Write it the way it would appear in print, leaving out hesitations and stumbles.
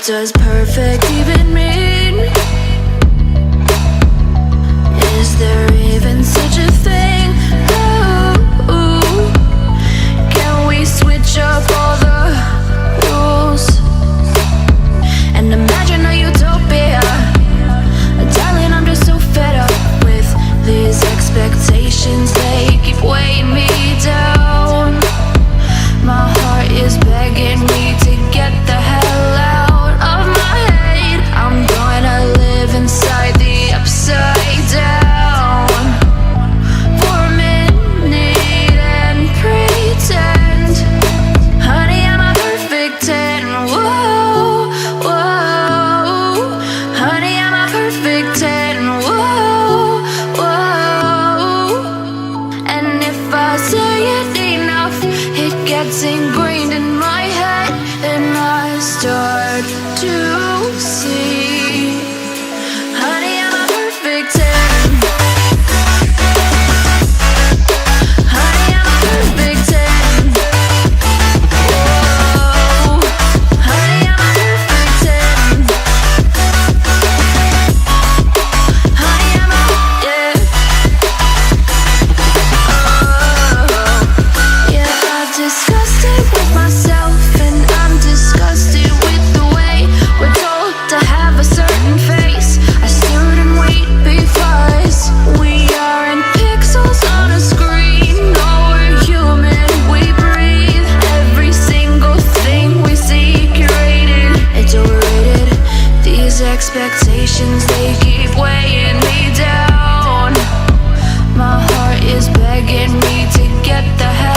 does perfect even mean? Is there even such a thing? Ooh, can we switch up all the rules and imagine a utopia? Darling, I'm just so fed up with these expectations. They keep weighing me down. My heart is begging me to get the hell out of my head. I'm gonna live inside the upside down for a minute and pretend, honey, I'm a perfect 10. Whoa, whoa, honey, I'm a perfect 10. Whoa, whoa, and if I say it enough, it gets ingrained in my head, and I start to see, honey, I'm a perfect 10. Honey, I'm a perfect 10. Whoa, honey, I'm a perfect 10. Honey, I'm a, yeah. Yeah, I've discussed it with myself, and I'm disgusted with the way we're told to have a certain face. I stood and wait because we aren't pixels on a screen. No, we're human, we breathe. Every single thing we see curated, it's overrated. These expectations, they keep weighing me down. My heart is begging me to get the hell